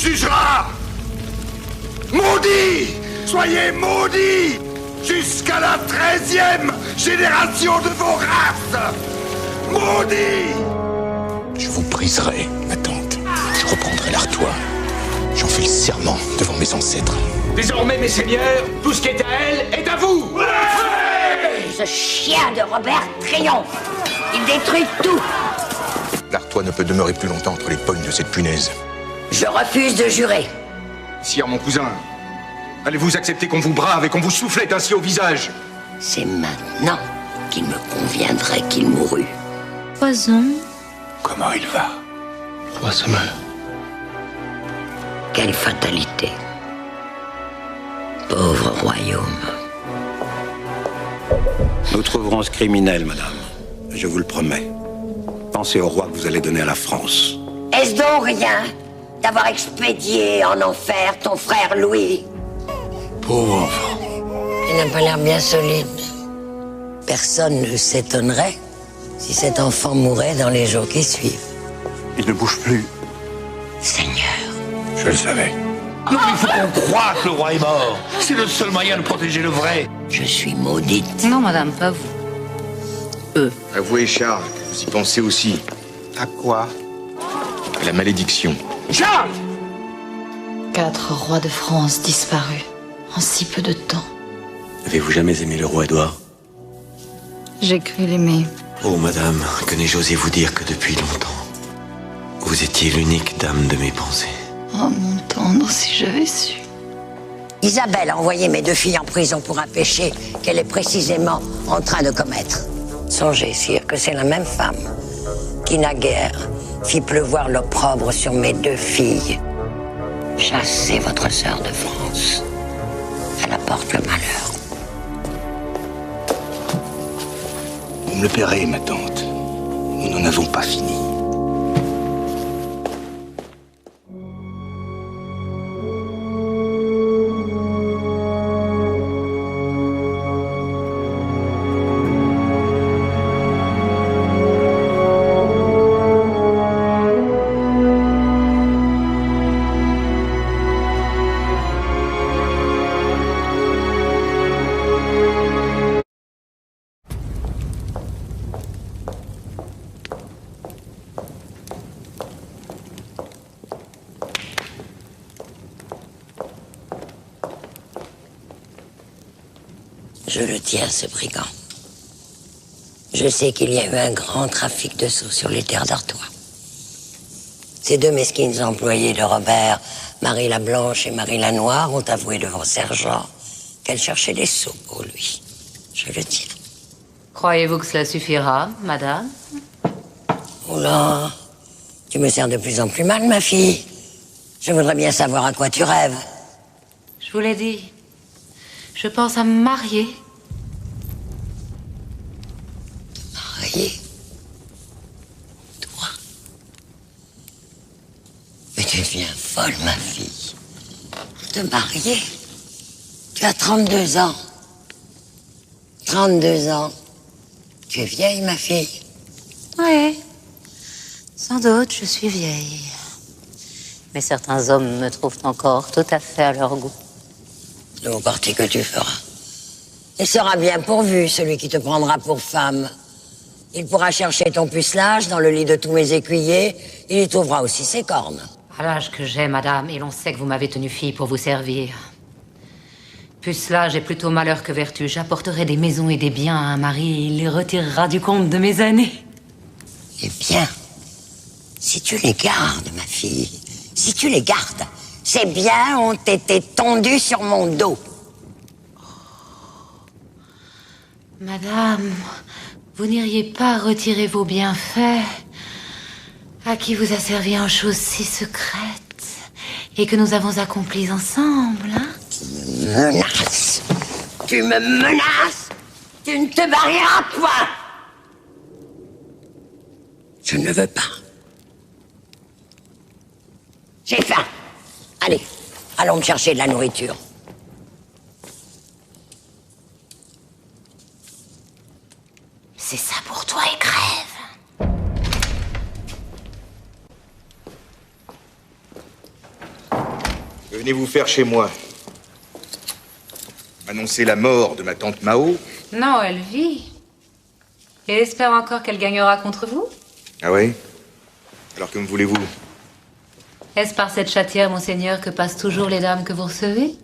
jugera. Maudits, soyez maudits jusqu'à la 13e génération de vos races. Maudits. Je vous briserai, ma tante. Je reprendrai l'Artois. J'en fais le serment devant mes ancêtres. Désormais, mes seigneurs, tout ce qui est à elle est à vous. Ce chien de Robert triomphe. Il détruit tout. L'Artois ne peut demeurer plus longtemps entre les pognes de cette punaise. Je refuse de jurer. Sire, mon cousin, allez-vous accepter qu'on vous brave et qu'on vous soufflette ainsi au visage? C'est maintenant qu'il me conviendrait qu'il mourût. Poison. Comment il va? Le roi se meurt. Quelle fatalité. Pauvre royaume. Nous trouverons ce criminel, madame. Je vous le promets. Pensez au roi que vous allez donner à la France. Est-ce donc rien d'avoir expédié en enfer ton frère Louis? Pauvre enfant. Il n'a pas l'air bien solide. Personne ne s'étonnerait si cet enfant mourait dans les jours qui suivent. Il ne bouge plus. Seigneur. Je le savais. Non, il faut qu'on croie que le roi est mort. C'est le seul moyen de protéger le vrai. Je suis maudite. Non, madame, pas vous. Avouez, Charles, que vous y pensez aussi. À quoi? À la malédiction. Charles! 4 rois de France disparus en si peu de temps. Avez-vous jamais aimé le roi Édouard? J'ai cru l'aimer. Oh, madame, que n'ai-je osé vous dire que depuis longtemps, vous étiez l'unique dame de mes pensées. Oh, mon tendre, si j'avais su. Isabelle a envoyé mes 2 filles en prison pour un péché qu'elle est précisément en train de commettre. Songez, sire, que c'est la même femme qui, naguère, fit pleuvoir l'opprobre sur mes 2 filles. Chassez votre sœur de France. Elle apporte le malheur. Vous me le paierez, ma tante. Nous n'en avons pas fini. Je le tiens, ce brigand. Je sais qu'il y a eu un grand trafic de sceaux sur les terres d'Artois. Ces 2 mesquines employées de Robert, Marie la Blanche et Marie la Noire, ont avoué devant sergent qu'elles cherchaient des sceaux pour lui. Je le tiens. Croyez-vous que cela suffira, madame? Oula, tu me sers de plus en plus mal, ma fille. Je voudrais bien savoir à quoi tu rêves. Je vous l'ai dit. Je pense à me marier. Marier? Toi? Mais tu deviens folle, ma fille. Te marier? Tu as 32 ans. 32 ans. Tu es vieille, ma fille. Oui. Sans doute, je suis vieille. Mais certains hommes me trouvent encore tout à fait à leur goût. Le haut parti que tu feras. Il sera bien pourvu, celui qui te prendra pour femme. Il pourra chercher ton pucelage dans le lit de tous mes écuyers. Il y trouvera aussi ses cornes. À l'âge que j'ai, madame, et l'on sait que vous m'avez tenue fille pour vous servir. Pucelage est plutôt malheur que vertu. J'apporterai des maisons et des biens à un mari et il les retirera du compte de mes années. Eh bien, si tu les gardes, ma fille, si tu les gardes, ces biens ont été tondus sur mon dos. Madame, vous n'iriez pas retirer vos bienfaits à qui vous a servi en choses si secrètes et que nous avons accomplies ensemble, hein? Tu me menaces. Tu me menaces. Tu ne te marieras point. Je ne veux pas. J'ai faim. Allez, allons me chercher de la nourriture. C'est ça pour toi et crève. venez vous faire chez moi? Annoncer la mort de ma tante Mao? Non, elle vit. Et espère encore qu'elle gagnera contre vous? Ah oui? Alors que me voulez-vous? Est-ce par cette chatière, monseigneur, que passent toujours les dames que vous recevez?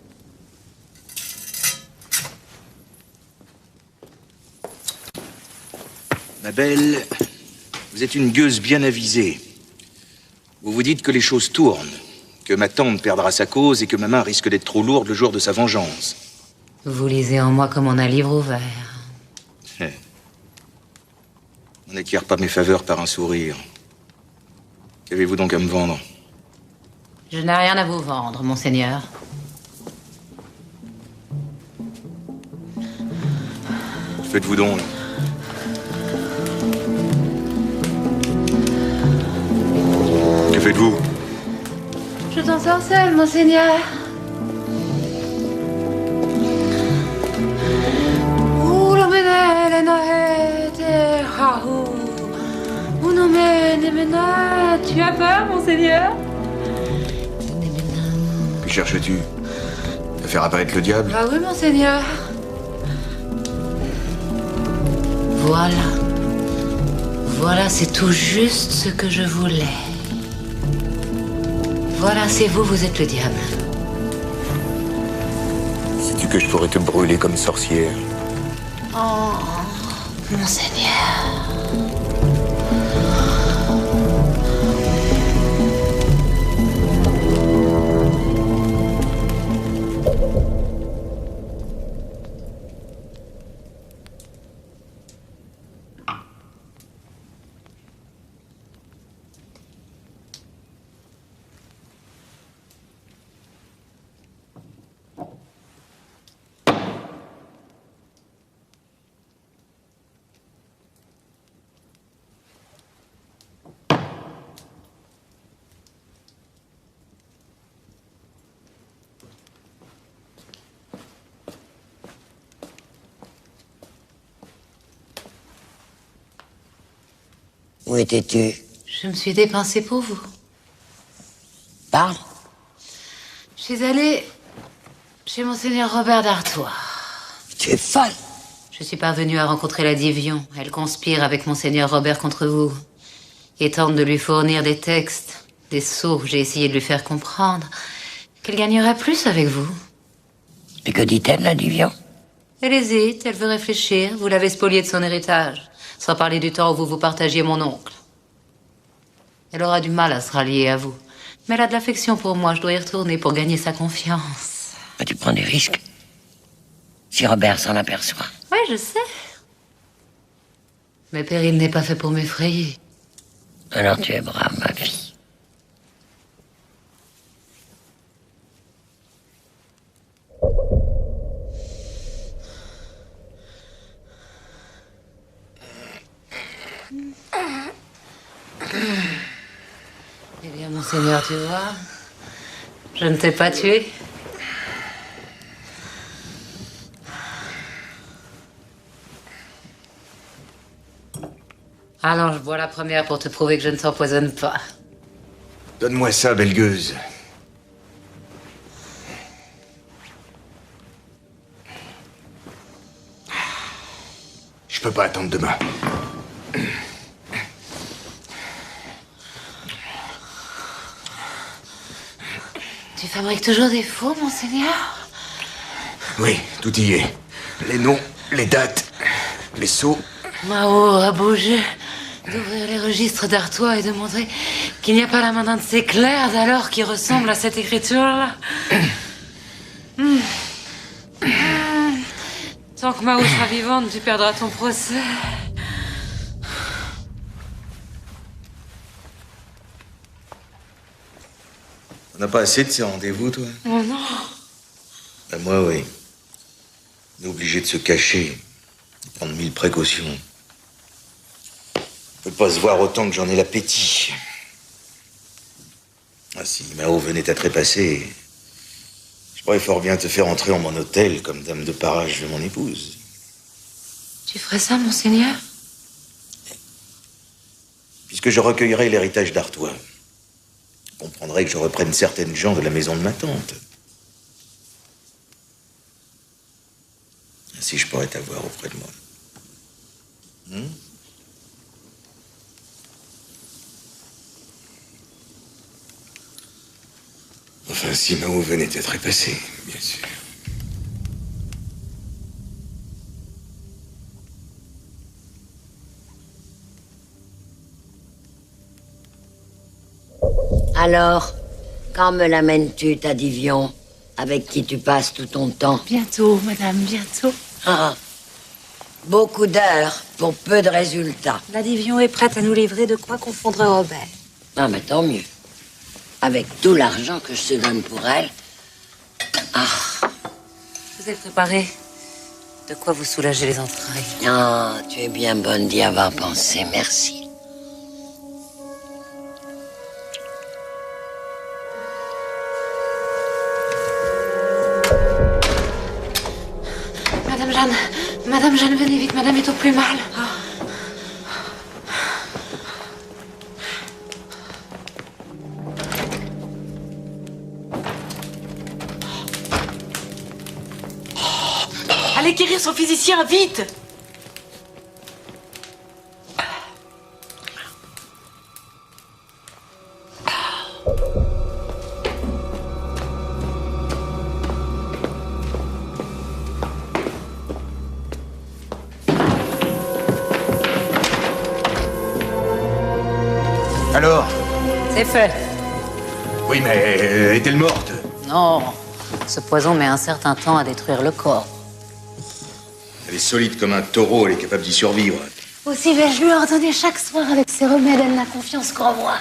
Ma belle, vous êtes une gueuse bien avisée. Vous vous dites que les choses tournent, que ma tante perdra sa cause et que ma main risque d'être trop lourde le jour de sa vengeance. Vous lisez en moi comme en un livre ouvert. On n'acquiert pas mes faveurs par un sourire. Qu'avez-vous donc à me vendre? Je n'ai rien à vous vendre, monseigneur. Faites-vous donc, là. Que faites-vous? Je t'en sors seul, monseigneur. Tu as peur, monseigneur? Que cherches-tu? À faire apparaître le diable? Ah oui, monseigneur. Voilà. Voilà, c'est tout juste ce que je voulais. Voilà, c'est vous, vous êtes le diable. Sais-tu que je pourrais te brûler comme sorcière? Oh, monseigneur. Où étais-tu? Je me suis dépensée pour vous. Parle. Je suis allée chez monseigneur Robert d'Artois. Tu es folle. Je suis parvenue à rencontrer la Divion. Elle conspire avec monseigneur Robert contre vous. Et tente de lui fournir des textes, des sceaux. J'ai essayé de lui faire comprendre qu'elle gagnerait plus avec vous. Et que dit-elle, la Divion? Elle hésite, elle veut réfléchir. Vous l'avez spoliée de son héritage. Sans parler du temps où vous vous partagiez mon oncle. Elle aura du mal à se rallier à vous. Mais elle a de l'affection pour moi, je dois y retourner pour gagner sa confiance. Mais tu prends des risques. Si Robert s'en aperçoit. Oui, je sais. Mais péril n'est pas fait pour m'effrayer. Alors tu es brave, ma fille. Eh bien, monseigneur, tu vois, je ne t'ai pas tué. Allons, je bois la première pour te prouver que je ne t'empoisonne pas. Donne-moi ça, belle gueuse. Je peux pas attendre demain. Tu fabriques toujours des faux, monseigneur? Oui, tout y est. Les noms, les dates, les sceaux. Mao a beau jeu d'ouvrir les registres d'Artois et de montrer qu'il n'y a pas la main d'un de ces clercs alors qui ressemble à cette écriture-là. Tant que Mao sera vivante, tu perdras ton procès. On n'a pas assez de ces rendez-vous, toi? Oh non. Ben moi, oui. On est obligé de se cacher, de prendre 1000 précautions. On peut pas se voir autant que j'en ai l'appétit. Ah, si Mao venait à trépasser, je pourrais fort bien te faire entrer en mon hôtel comme dame de parage de mon épouse. Tu ferais ça, monseigneur? Puisque je recueillerai l'héritage d'Artois, vous comprendrez que je reprenne certaines gens de la maison de ma tante. Si je pourrais t'avoir auprès de moi. Enfin, si Mao venait à trépasser, bien sûr. Alors, quand me l'amènes-tu, ta Divion, avec qui tu passes tout ton temps? Bientôt, madame, bientôt. Ah, beaucoup d'heures pour peu de résultats. La Divion est prête à nous livrer de quoi confondre Robert. Ah, mais tant mieux. Avec tout l'argent que je te donne pour elle. Ah. Je vous ai préparé de quoi vous soulager les entrailles. Ah, tu es bien bonne d'y avoir pensé, merci. Madame Jeanne, venez vite, madame est au plus mal. Allez guérir son physicien, vite! Alors? C'est fait. Oui, mais est-elle morte? Non, ce poison met un certain temps à détruire le corps. Elle est solide comme un taureau, elle est capable d'y survivre. Aussi vais-je lui ordonner chaque soir avec ses remèdes, elle n'a confiance qu'en moi.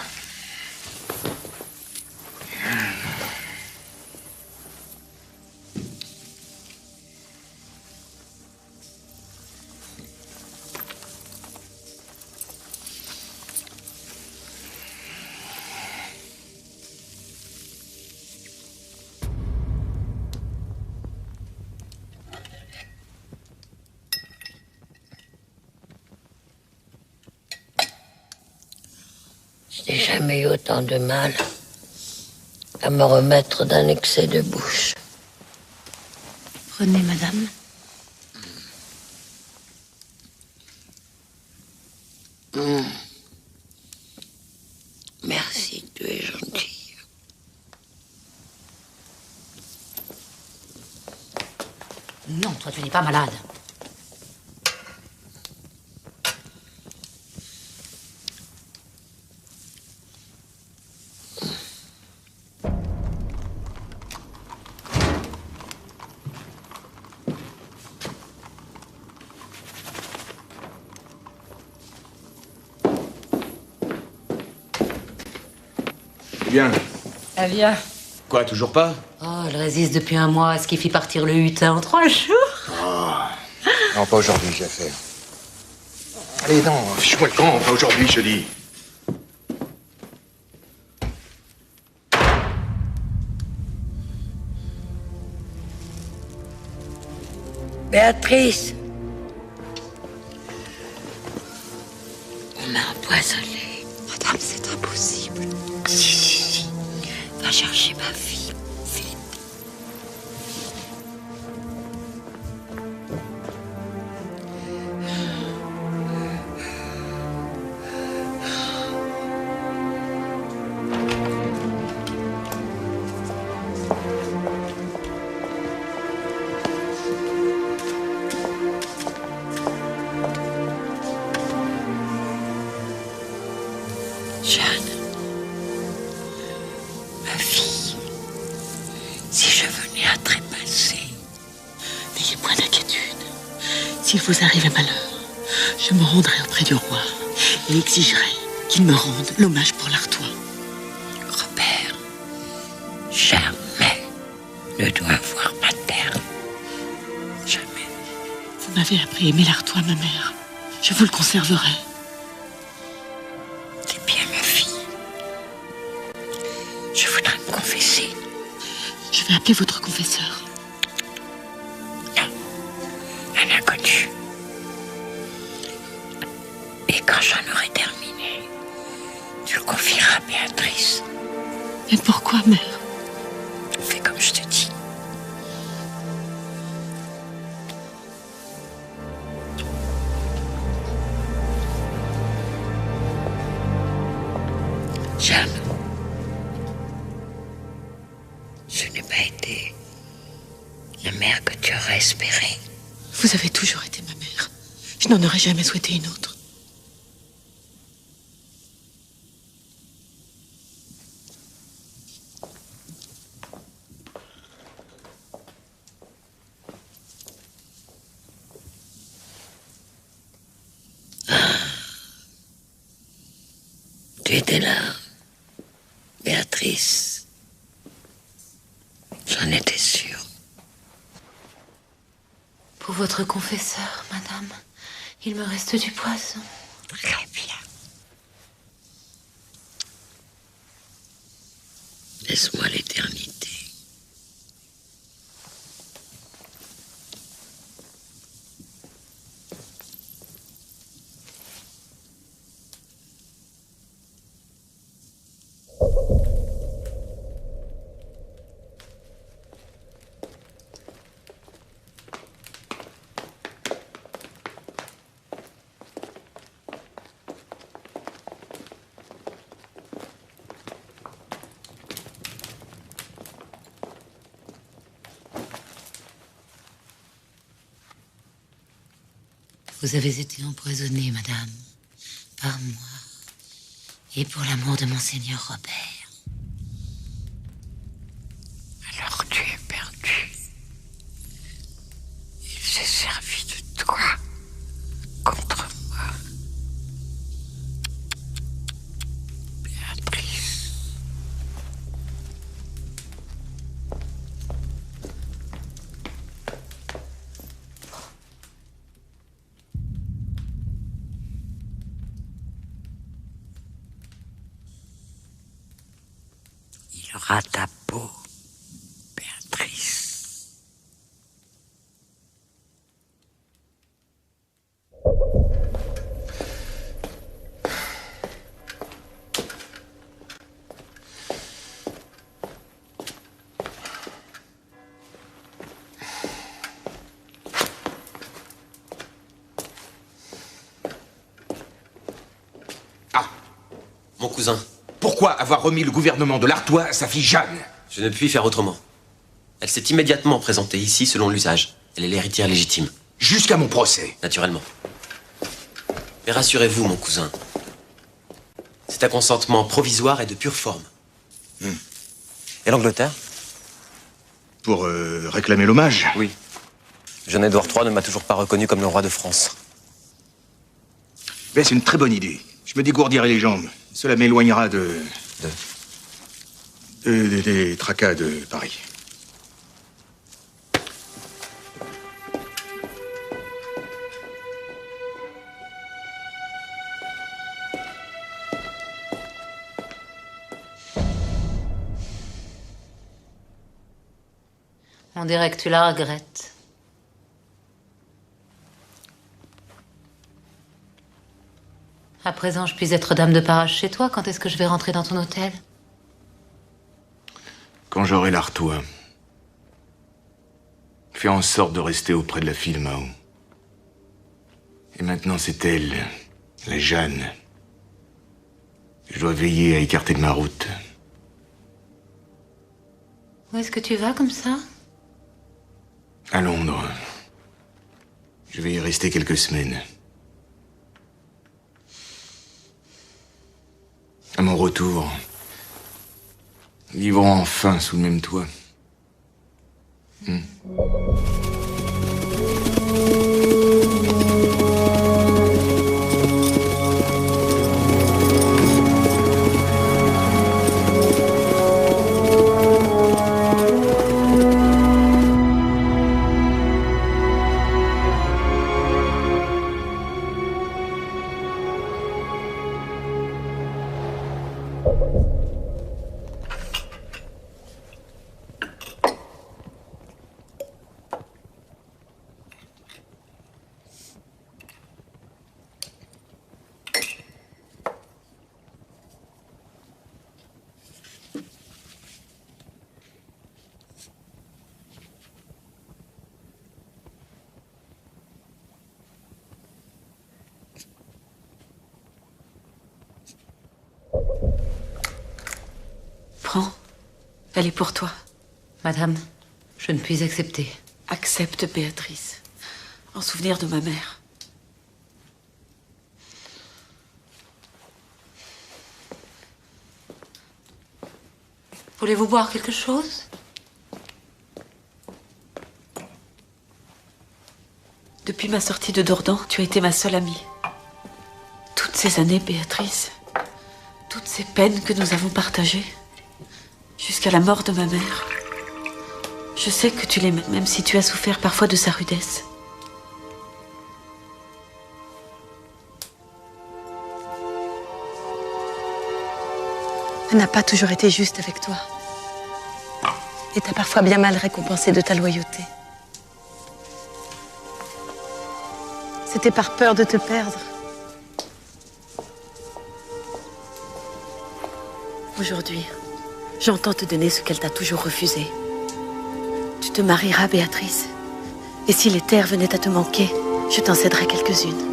Je n'ai jamais eu autant de mal à me remettre d'un excès de bouche. Prenez, madame. Merci, tu es gentille. Non, toi, tu n'es pas malade. Bien. Elle vient. Quoi, toujours pas? Oh, elle résiste depuis un mois, ce qui fit partir le hutin en 3 jours. Non, pas aujourd'hui, j'ai affaire. Allez, non, fiche-moi le camp, pas aujourd'hui, je te dis. Béatrice, on m'a empoisonné. Madame, c'est impossible. Si. Va chercher ma fille, vite. Jeanne, ma fille, si je venais à trépasser. N'ayez point d'inquiétude. S'il vous arrive un malheur, je me rendrai auprès du roi et exigerai qu'il me rende l'hommage pour l'Artois. Robert, jamais ne doit avoir ma terre. Jamais. Vous m'avez appris à aimer l'Artois, ma mère. Je vous le conserverai. C'est bien, ma fille. Je voudrais me confesser. Je vais appeler votre confesseur. Non, un inconnu. Et quand j'en aurai terminé, tu le confieras à Béatrice. Mais pourquoi, mère? Fais comme je te dis. Jeanne, je n'ai pas été la mère que tu aurais espérée. Vous avez toujours été ma mère. Je n'en aurais jamais souhaité une autre. Tu étais là, Béatrice. J'en étais sûre. Pour votre confesseur, madame, il me reste du poison. Très bien. Laisse-moi l'éternité. Vous avez été empoisonnée, madame, par moi et pour l'amour de monseigneur Robert. Alors tu es perdu. Il s'est servi de toi contre moi. Béatrice. Il aura ta peau, Béatrice. Mon cousin, Pourquoi avoir remis le gouvernement de l'Artois à sa fille Jeanne? je ne puis faire autrement. Elle s'est immédiatement présentée ici selon l'usage. Elle est l'héritière légitime. Jusqu'à mon procès. Naturellement. Mais rassurez-vous, mon cousin. C'est un consentement provisoire et de pure forme. Et l'Angleterre? Pour réclamer l'hommage. Oui. Jean-Édouard III ne m'a toujours pas reconnu comme le roi de France. Ben, c'est une très bonne idée. Je me dégourdirai les jambes. Cela m'éloignera des tracas de Paris. On dirait que tu la regrettes. À présent, je puis être dame de parage chez toi. Quand est-ce que je vais rentrer dans ton hôtel? Quand j'aurai l'Artois, fais en sorte de rester auprès de la fille de Mao. Et maintenant, c'est elle, la Jeanne. Je dois veiller à écarter de ma route. Où est-ce que tu vas comme ça? À Londres. Je vais y rester quelques semaines. À mon retour, vivrons enfin sous le même toit. Elle est pour toi. Madame, je ne puis accepter. Accepte, Béatrice. En souvenir de ma mère. Voulez-vous boire quelque chose? Depuis ma sortie de Dordan, tu as été ma seule amie. Toutes ces années, Béatrice, toutes ces peines que nous avons partagées, jusqu'à la mort de ma mère. Je sais que tu l'aimes, même si tu as souffert parfois de sa rudesse. Elle n'a pas toujours été juste avec toi. Et t'as parfois bien mal récompensé de ta loyauté. C'était par peur de te perdre. Aujourd'hui, j'entends te donner ce qu'elle t'a toujours refusé. Tu te marieras, Béatrice. Et si les terres venaient à te manquer, je t'en céderai quelques-unes.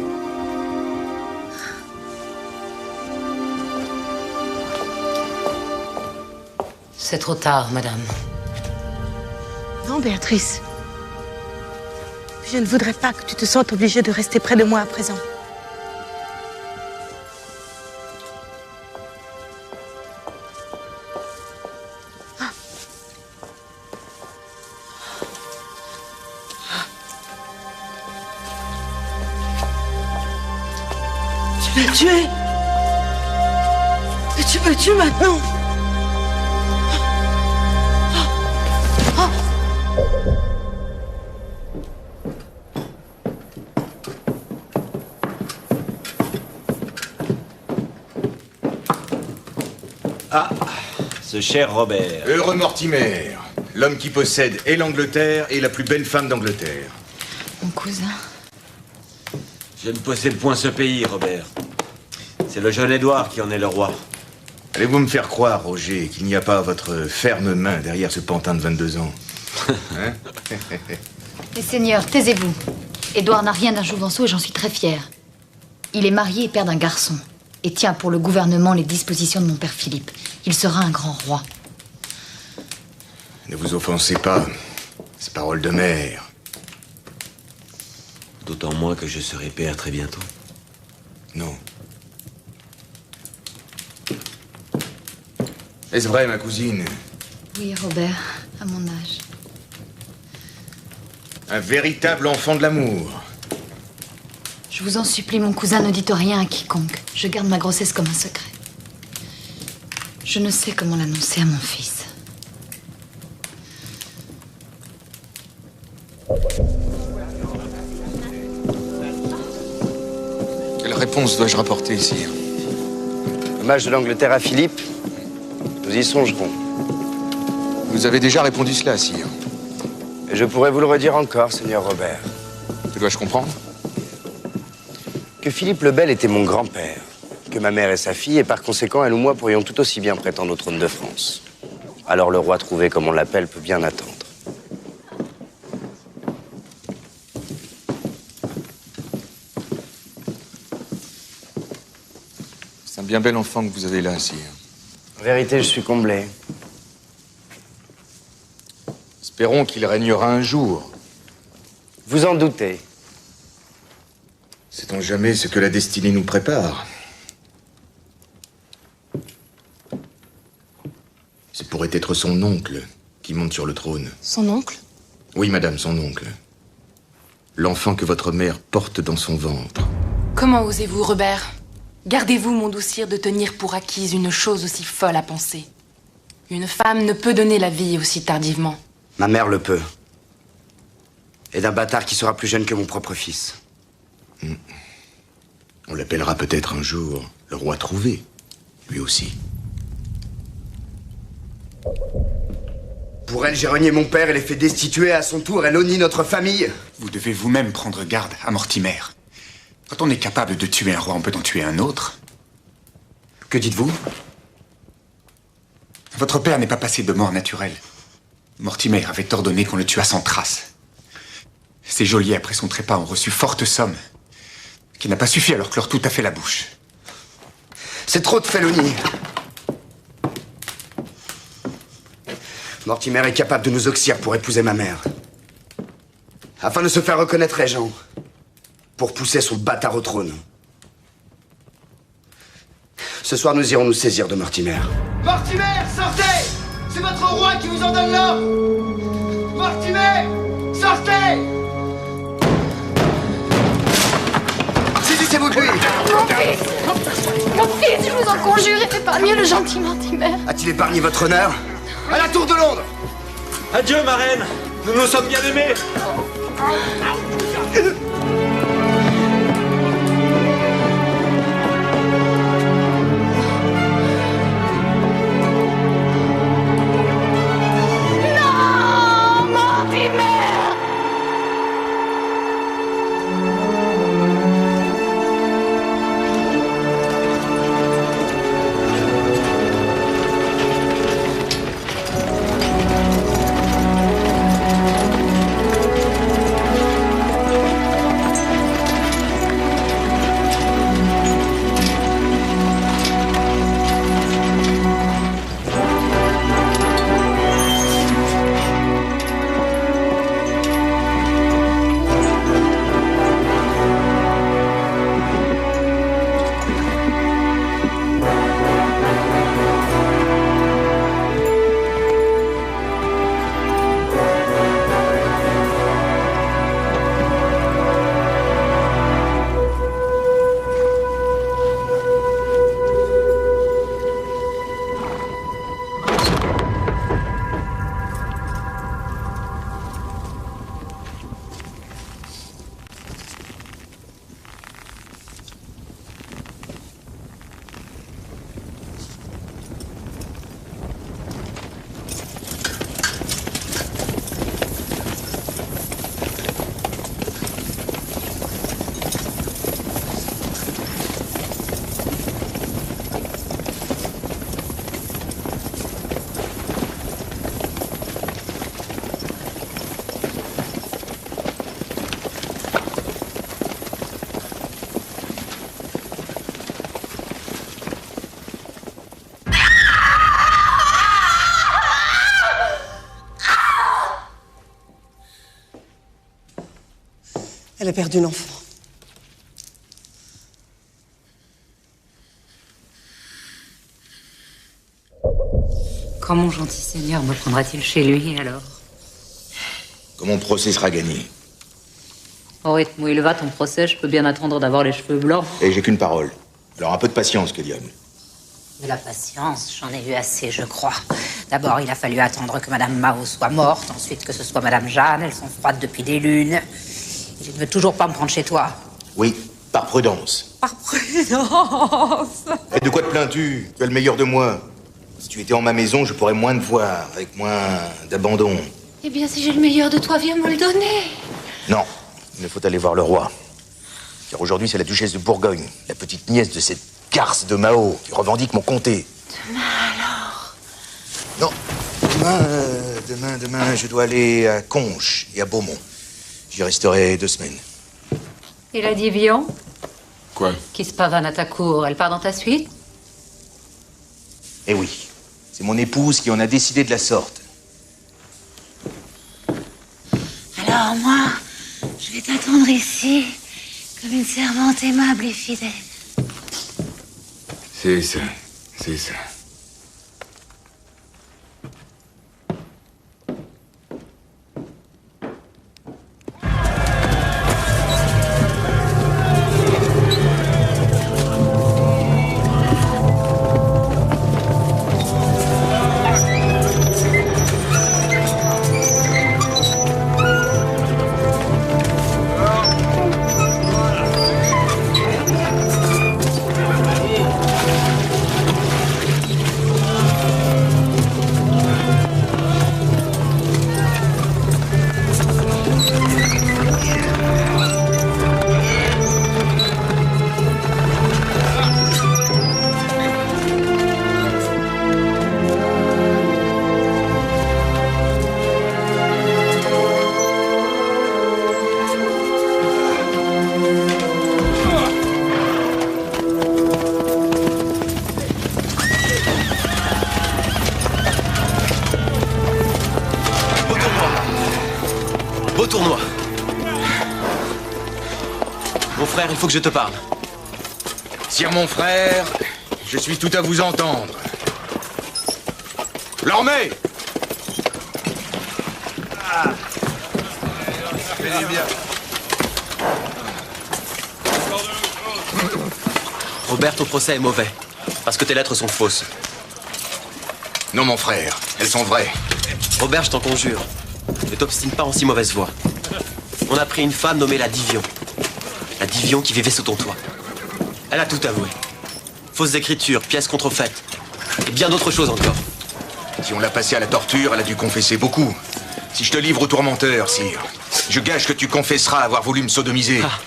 C'est trop tard, madame. Non, Béatrice. Je ne voudrais pas que tu te sentes obligée de rester près de moi à présent. Tu l'as tué. Et tu me tues maintenant. Ah, ce cher Robert. Heureux Mortimer, l'homme qui possède et l'Angleterre et la plus belle femme d'Angleterre. Mon cousin. Je ne possède point ce pays, Robert. C'est le jeune Édouard qui en est le roi. Allez-vous me faire croire, Roger, qu'il n'y a pas votre ferme main derrière ce pantin de 22 ans? Hein? Les seigneurs, taisez-vous. Édouard n'a rien d'un jouvenceau et j'en suis très fière. Il est marié et père d'un garçon. Et tient pour le gouvernement les dispositions de mon père Philippe. Il sera un grand roi. Ne vous offensez pas. C'est parole de mère. D'autant moins que je serai père très bientôt. Non. Est-ce vrai, ma cousine? Oui, Robert, à mon âge. Un véritable enfant de l'amour. Je vous en supplie, mon cousin, ne dites rien à quiconque. Je garde ma grossesse comme un secret. Je ne sais comment l'annoncer à mon fils. Quelle réponse dois-je rapporter ici? Hommage de l'Angleterre à Philippe, nous y songerons. Vous avez déjà répondu cela, sire. Et je pourrais vous le redire encore, Seigneur Robert. Que dois-je comprendre? Que Philippe le Bel était mon grand-père, que ma mère est sa fille, et par conséquent, elle ou moi pourrions tout aussi bien prétendre au trône de France. Alors le roi trouvé, comme on l'appelle, peut bien attendre. C'est un bien bel enfant que vous avez là, sire. En vérité, je suis comblé. Espérons qu'il régnera un jour. Vous en doutez. Sait-on jamais ce que la destinée nous prépare? Ce pourrait être son oncle qui monte sur le trône. Son oncle? Oui, madame, son oncle. L'enfant que votre mère porte dans son ventre. Comment osez-vous, Robert? Gardez-vous, mon doux sire, de tenir pour acquise une chose aussi folle à penser. Une femme ne peut donner la vie aussi tardivement. Ma mère le peut. Et d'un bâtard qui sera plus jeune que mon propre fils. On l'appellera peut-être un jour le roi trouvé, lui aussi. Pour elle, j'ai renié mon père et l'ai fait destituer. À son tour, elle honnie notre famille. Vous devez vous-même prendre garde à Mortimer. Quand on est capable de tuer un roi, on peut en tuer un autre. Que dites-vous? Votre père n'est pas passé de mort naturelle. Mortimer avait ordonné qu'on le tuât sans trace. Ses geôliers, après son trépas, ont reçu forte somme, qui n'a pas suffi à leur clore tout à fait la bouche. C'est trop de félonie. Mortimer est capable de nous oxyre pour épouser ma mère. Afin de se faire reconnaître régent. Pour pousser son bâtard au trône. Ce soir, nous irons nous saisir de Mortimer. Mortimer, sortez! C'est votre roi qui vous en donne l'ordre! Mortimer, sortez! Saisissez-vous de lui! Mon fils, je vous en conjure, épargnez le gentil Mortimer. A-t-il épargné votre honneur? À la tour de Londres! Adieu, ma reine. Nous nous sommes bien aimés. Non, Mortimer! Elle a perdu l'enfant. Quand mon gentil seigneur me prendra-t-il chez lui, alors? Quand mon procès sera gagné. Au rythme où il va, ton procès, je peux bien attendre d'avoir les cheveux blancs. Et j'ai qu'une parole. Alors un peu de patience, que diable. De la patience, j'en ai eu assez, je crois. D'abord, il a fallu attendre que Madame Mao soit morte, ensuite que ce soit Madame Jeanne, elles sont froides depuis des lunes. Et tu ne veux toujours pas me prendre chez toi? Oui, par prudence. Par prudence. Et de quoi te plains-tu? Tu as le meilleur de moi. Si tu étais en ma maison, je pourrais moins te voir, avec moins d'abandon. Eh bien, si j'ai le meilleur de toi, viens me le donner. Non, il faut aller voir le roi. Car aujourd'hui, c'est la duchesse de Bourgogne, la petite nièce de cette garce de Mao, qui revendique mon comté. Demain, alors? Non, demain, je dois aller à Conches et à Beaumont. J'y resterai 2 semaines. Et la Divion? Quoi? Qui se pavane à ta cour, elle part dans ta suite? Eh oui, c'est mon épouse qui en a décidé de la sorte. Alors moi, je vais t'attendre ici, comme une servante aimable et fidèle. C'est ça, c'est ça. Robert, il faut que je te parle. Sire mon frère, je suis tout à vous entendre. L'armée! Ah. Ça fait du bien. Robert, ton procès est mauvais. Parce que tes lettres sont fausses. Non, mon frère, elles sont vraies. Robert, je t'en conjure. Ne t'obstine pas en si mauvaise voie. On a pris une femme nommée la Divion. La Divion qui vivait sous ton toit. Elle a tout avoué. Fausses écritures, pièces contrefaites. Et bien d'autres choses encore. Si on l'a passée à la torture, elle a dû confesser beaucoup. Si je te livre aux tourmenteurs, sire, je gage que tu confesseras avoir voulu me sodomiser. Ah,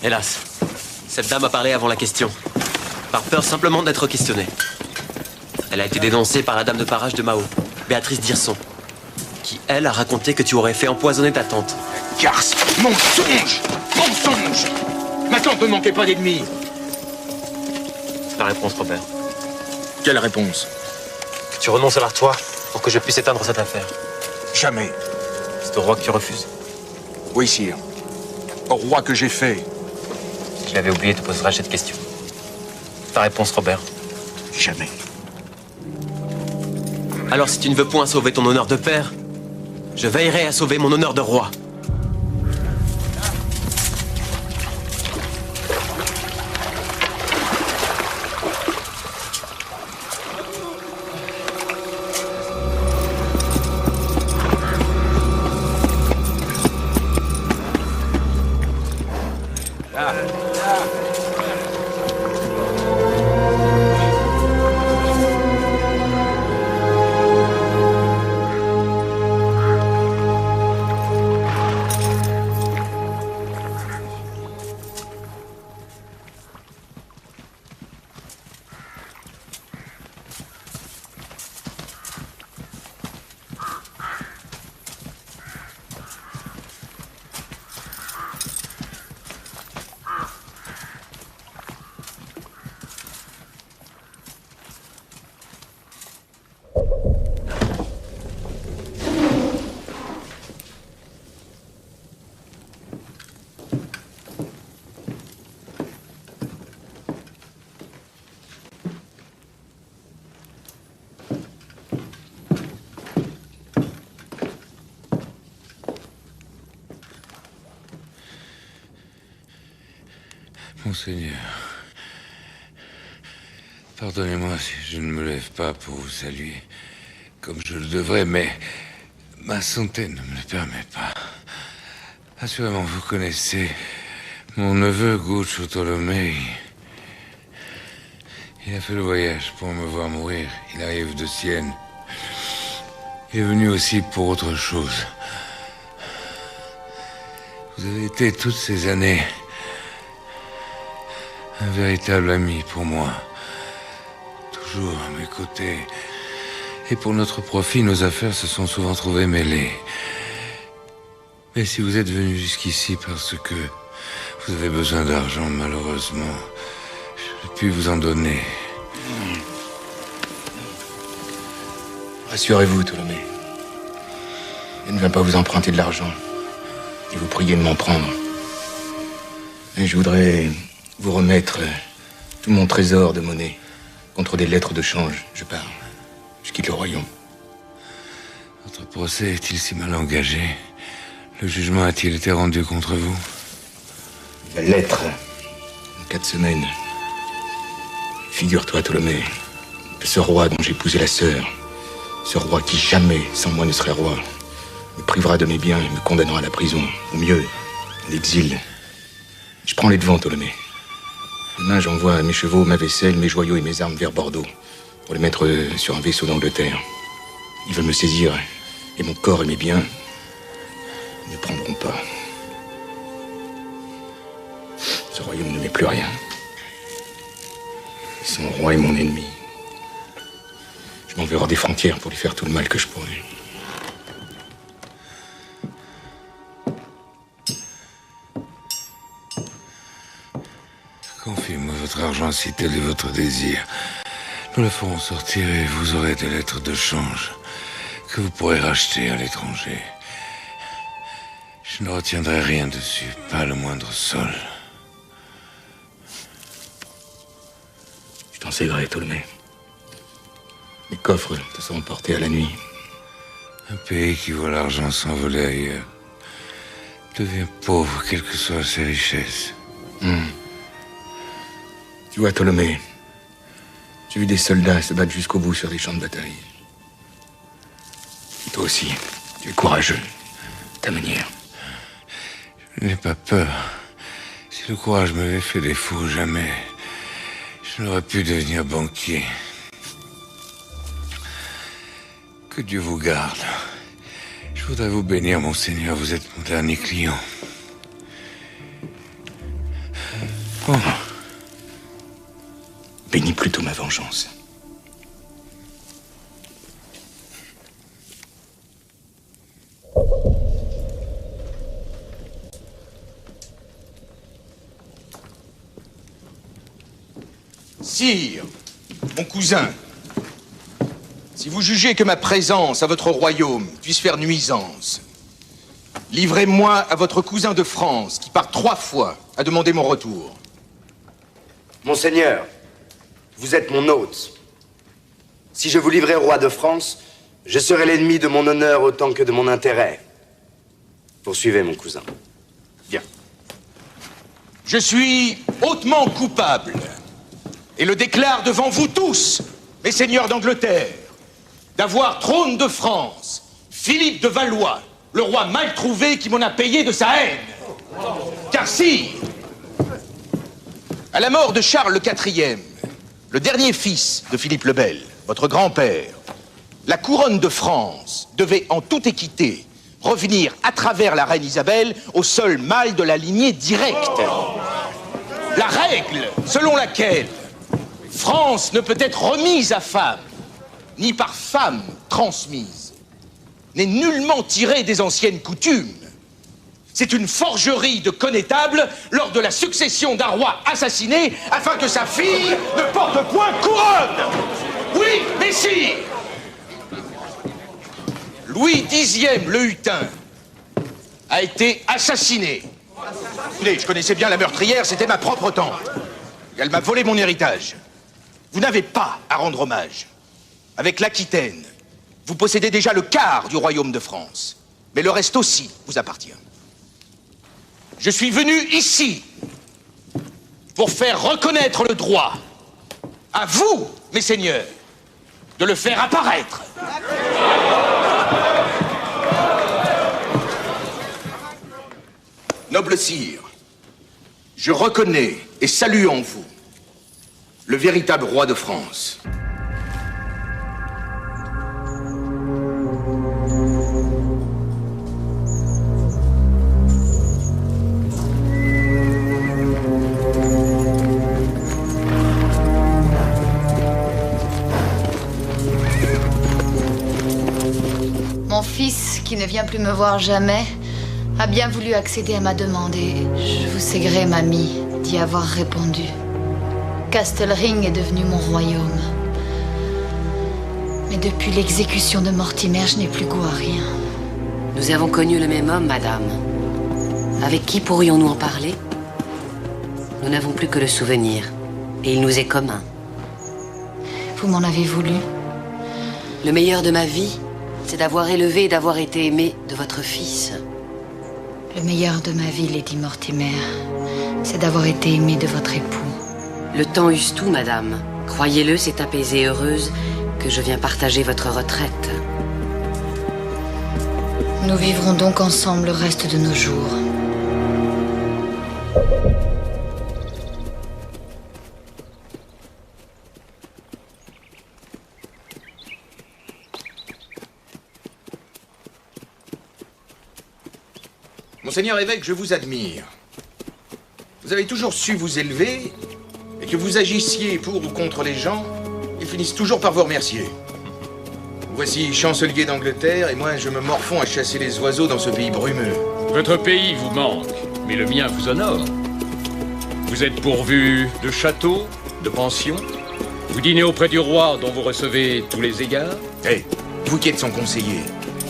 hélas. Cette dame a parlé avant la question. Par peur simplement d'être questionnée. Elle a été dénoncée par la dame de parage de Mao, Béatrice d'Hirson, qui, elle, a raconté que tu aurais fait empoisonner ta tante. Garce! Mensonge! Mensonge! Ma tante ne manquait pas d'ennemis. La réponse, Robert. Quelle réponse? Que tu renonces à l'Artois pour que je puisse éteindre cette affaire. Jamais. C'est au roi que tu refuses? Oui, sire. Au roi que j'ai fait. Si je l'avais oublié, tu poserais cette question. Ta réponse, Robert? Jamais. Alors, si tu ne veux point sauver ton honneur de père, je veillerai à sauver mon honneur de roi. Monseigneur, pardonnez-moi si je ne me lève pas pour vous saluer comme je le devrais, mais ma santé ne me le permet pas. Assurément, vous connaissez mon neveu Guccio Tolomei. Il a fait le voyage pour me voir mourir. Il arrive de Sienne. Il est venu aussi pour autre chose. Vous avez été toutes ces années un véritable ami pour moi. Toujours à mes côtés. Et pour notre profit, nos affaires se sont souvent trouvées mêlées. Mais si vous êtes venu jusqu'ici parce que vous avez besoin d'argent, malheureusement, je ne puis vous en donner. Rassurez-vous, Tolomei. Je ne viens pas vous emprunter de l'argent. Et vous prier de m'en prendre. Et je voudrais vous remettre tout mon trésor de monnaie contre des lettres de change. Je pars. Je quitte le royaume. Votre procès est-il si mal engagé? Le jugement a-t-il été rendu contre vous? La lettre, en 4 semaines. Figure-toi, Tolomei, que ce roi dont j'ai épousé la sœur, ce roi qui jamais, sans moi, ne serait roi, me privera de mes biens et me condamnera à la prison, ou mieux, à l'exil. Je prends les devants, Tolomei. Demain, j'envoie mes chevaux, ma vaisselle, mes joyaux et mes armes vers Bordeaux, pour les mettre sur un vaisseau d'Angleterre. Ils veulent me saisir, et mon corps et mes biens ne prendront pas. Ce royaume ne m'est plus rien. Son roi est mon ennemi. Je m'en vais hors des frontières pour lui faire tout le mal que je pourrai. Confiez-moi votre argent si tel est votre désir. Nous la ferons sortir et vous aurez des lettres de change que vous pourrez racheter à l'étranger. Je ne retiendrai rien dessus, pas le moindre sol. t'en sais gré, Ptolémée. Les coffres te seront portés à la nuit. Un pays qui voit l'argent s'envoler ailleurs devient pauvre, quelles que soient ses richesses. Tu vois, Ptolémée, j'ai vu des soldats se battre jusqu'au bout sur des champs de bataille. Toi aussi, tu es courageux, ta manière. Je n'ai pas peur. Si le courage m'avait fait défaut, jamais je n'aurais pu devenir banquier. Que Dieu vous garde. Je voudrais vous bénir, monseigneur, vous êtes mon dernier client. Oh. Bénis plutôt ma vengeance. Sire, mon cousin, si vous jugez que ma présence à votre royaume puisse faire nuisance, livrez-moi à votre cousin de France, qui par 3 fois a demandé mon retour. Monseigneur, vous êtes mon hôte. Si je vous livrais au roi de France, je serais l'ennemi de mon honneur autant que de mon intérêt. Poursuivez, mon cousin. Bien. Je suis hautement coupable, et le déclare devant vous tous, mes seigneurs d'Angleterre, d'avoir trône de France Philippe de Valois, le roi mal trouvé qui m'en a payé de sa haine. Car sire, à la mort de Charles IV, le dernier fils de Philippe le Bel, votre grand-père, la couronne de France devait en toute équité revenir à travers la reine Isabelle au seul mâle de la lignée directe. La règle selon laquelle France ne peut être remise à femme, ni par femme transmise, n'est nullement tirée des anciennes coutumes. C'est une forgerie de connétable lors de la succession d'un roi assassiné afin que sa fille ne porte point couronne. Oui, messire, Louis Xe le Hutin a été assassiné. Écoutez, je connaissais bien la meurtrière, c'était ma propre tante. Elle m'a volé mon héritage. Vous n'avez pas à rendre hommage. Avec l'Aquitaine, vous possédez déjà le quart du royaume de France. Mais le reste aussi vous appartient. Je suis venu ici pour faire reconnaître le droit à vous, mes seigneurs, de le faire apparaître. Noble sire, je reconnais et salue en vous le véritable roi de France. Mon fils, qui ne vient plus me voir jamais, a bien voulu accéder à ma demande et je vous sais gré, mamie, d'y avoir répondu. Castelring est devenu mon royaume. Mais depuis l'exécution de Mortimer, je n'ai plus goût à rien. Nous avons connu le même homme, madame. Avec qui pourrions-nous en parler? Nous n'avons plus que le souvenir, et il nous est commun. Vous m'en avez voulu? Le meilleur de ma vie, c'est d'avoir élevé et d'avoir été aimé de votre fils. Le meilleur de ma vie, Lady Mortimer, c'est d'avoir été aimé de votre époux. Le temps use tout, madame. Croyez-le, c'est apaisée et heureuse que je viens partager votre retraite. Nous vivrons donc ensemble le reste de nos jours. Monseigneur évêque, je vous admire. Vous avez toujours su vous élever, et que vous agissiez pour ou contre les gens, ils finissent toujours par vous remercier. Voici chancelier d'Angleterre, et moi je me morfonds à chasser les oiseaux dans ce pays brumeux. Votre pays vous manque, mais le mien vous honore. Vous êtes pourvu de châteaux, de pensions. Vous dînez auprès du roi dont vous recevez tous les égards. Hé, vous qui êtes son conseiller,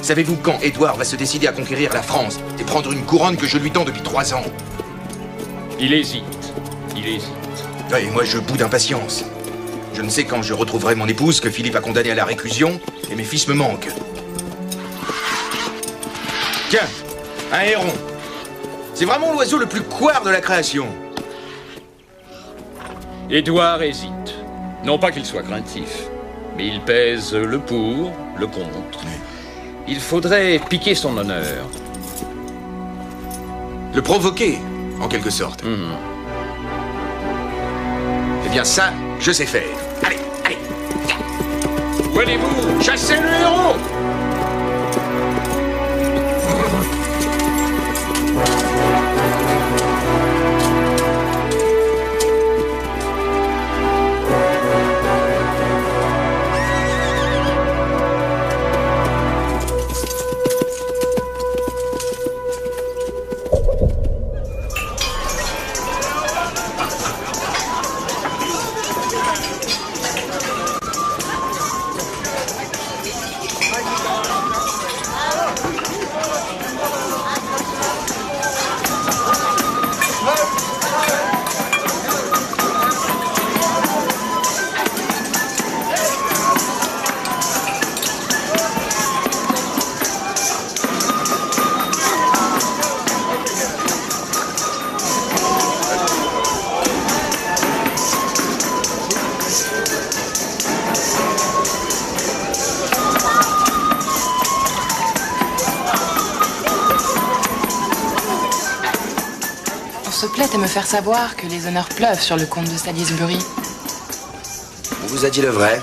savez-vous quand Édouard va se décider à conquérir la France et prendre une couronne que je lui tends depuis 3 ans? Il hésite, il hésite. Et moi je bout d'impatience. Je ne sais quand je retrouverai mon épouse que Philippe a condamnée à la réclusion et mes fils me manquent. Tiens, un héron. C'est vraiment l'oiseau le plus couard de la création. Édouard hésite. Non pas qu'il soit craintif, mais il pèse le pour, le contre. Il faudrait piquer son honneur. Le provoquer, en quelque sorte. Eh bien ça, je sais faire. Allez, allez. Où allez-vous? Chassez le héros! Se plaît à me faire savoir que les honneurs pleuvent sur le comte de Salisbury. On vous a dit le vrai.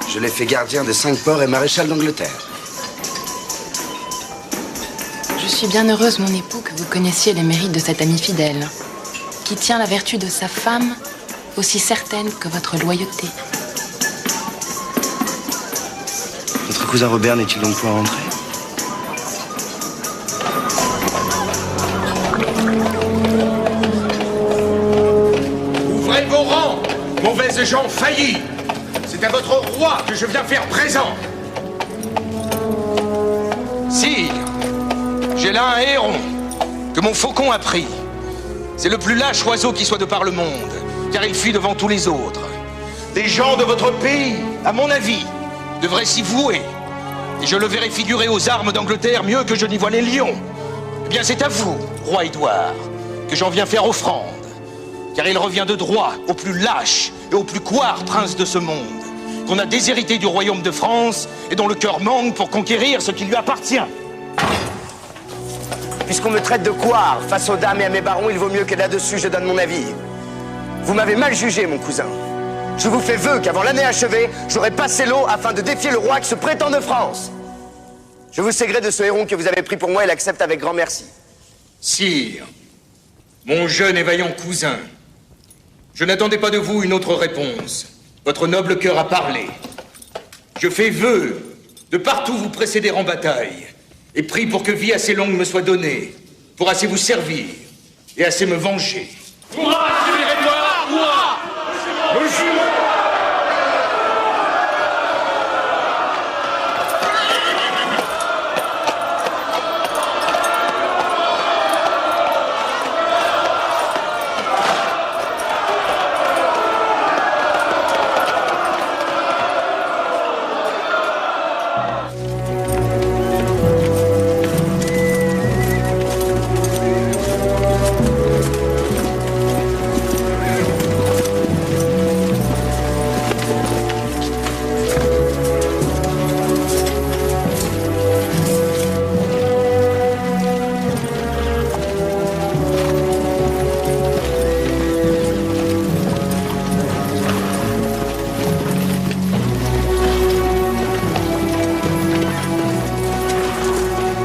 Je l'ai fait gardien des 5 ports et maréchal d'Angleterre. Je suis bien heureuse, mon époux, que vous connaissiez les mérites de cet ami fidèle, qui tient la vertu de sa femme aussi certaine que votre loyauté. Votre cousin Robert n'est-il donc point rentré? Ouvrez vos rangs, mauvaises gens faillis. C'est à votre roi que je viens faire présent. Sire, j'ai là un héron que mon faucon a pris. C'est le plus lâche oiseau qui soit de par le monde, car il fuit devant tous les autres. Les gens de votre pays, à mon avis, devraient s'y vouer. Et je le verrai figurer aux armes d'Angleterre mieux que je n'y vois les lions. Eh bien, c'est à vous, roi Édouard, que j'en viens faire offrande. Car il revient de droit au plus lâche et au plus couard prince de ce monde, qu'on a déshérité du royaume de France et dont le cœur manque pour conquérir ce qui lui appartient. Puisqu'on me traite de couard face aux dames et à mes barons, il vaut mieux que là-dessus je donne mon avis. Vous m'avez mal jugé, mon cousin. Je vous fais vœu qu'avant l'année achevée, j'aurai passé l'eau afin de défier le roi qui se prétend de France. Je vous sais gré de ce héron que vous avez pris pour moi et l'accepte avec grand merci. Sire, mon jeune et vaillant cousin, je n'attendais pas de vous une autre réponse. Votre noble cœur a parlé. Je fais vœu de partout vous précéder en bataille et prie pour que vie assez longue me soit donnée, pour assez vous servir et assez me venger. Hurrah, Sire Édouard! Hurrah!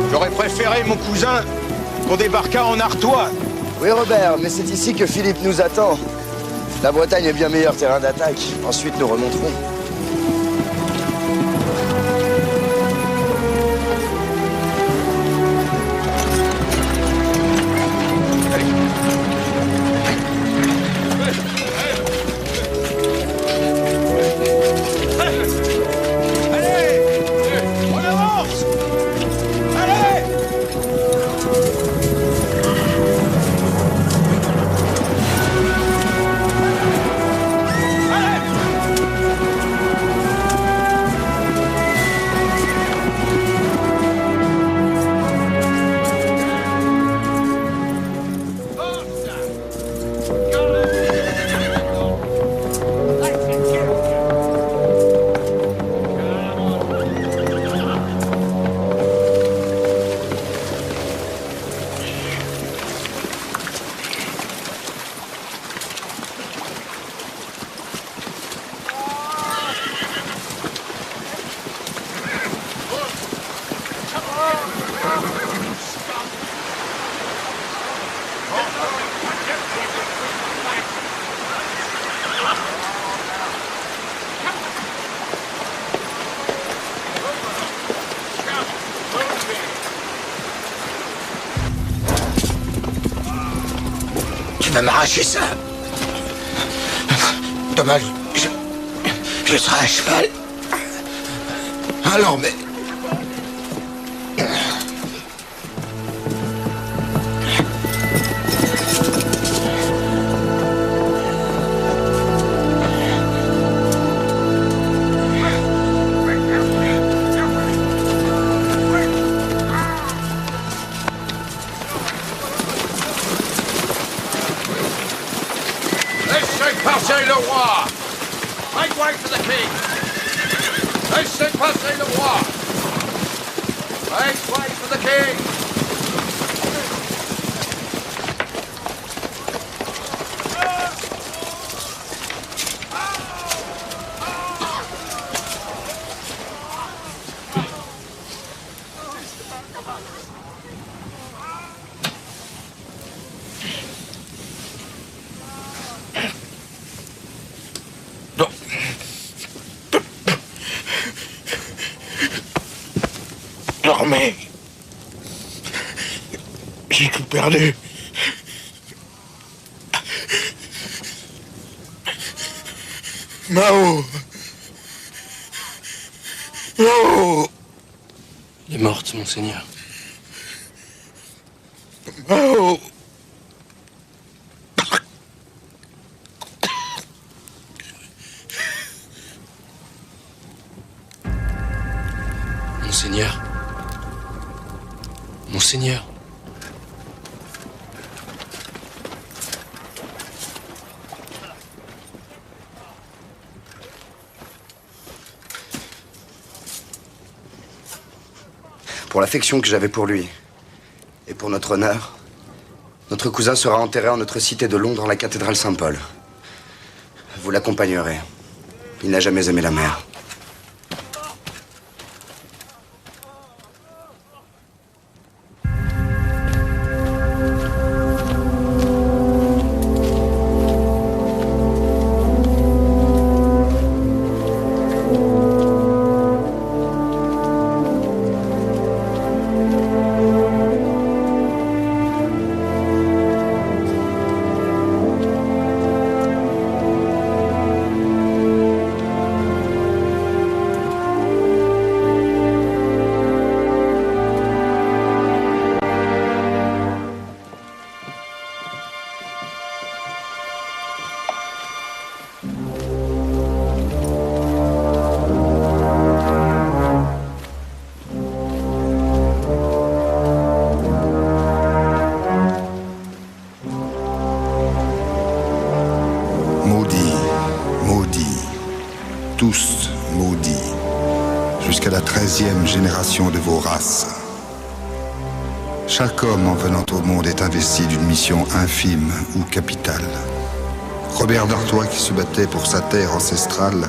J'aurais préféré, mon cousin, qu'on débarquât en Artois. Oui, Robert, mais c'est ici que Philippe nous attend. La Bretagne est bien meilleur terrain d'attaque. Ensuite, nous remonterons. vas m'arracher ça. Dommage, je serai à cheval. Alors, mais... Laissez passer le roi! Make way for the king! Laissez passer le roi! Make way for the king! Dormez. J'ai tout perdu. Mao. Mao. Elle est morte, monseigneur. Mao. Monseigneur. Monseigneur. Pour l'affection que j'avais pour lui, et pour notre honneur, notre cousin sera enterré en notre cité de Londres, en la cathédrale Saint-Paul. Vous l'accompagnerez. Il n'a jamais aimé la mer. Tous maudits, jusqu'à la 13e génération de vos races. Chaque homme en venant au monde est investi d'une mission infime ou capitale. Robert d'Artois, qui se battait pour sa terre ancestrale,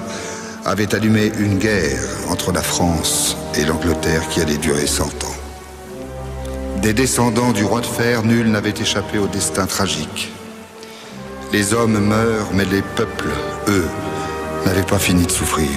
avait allumé une guerre entre la France et l'Angleterre qui allait durer 100 ans. Des descendants du roi de fer, nul n'avait échappé au destin tragique. Les hommes meurent, mais les peuples, eux, n'avaient pas fini de souffrir.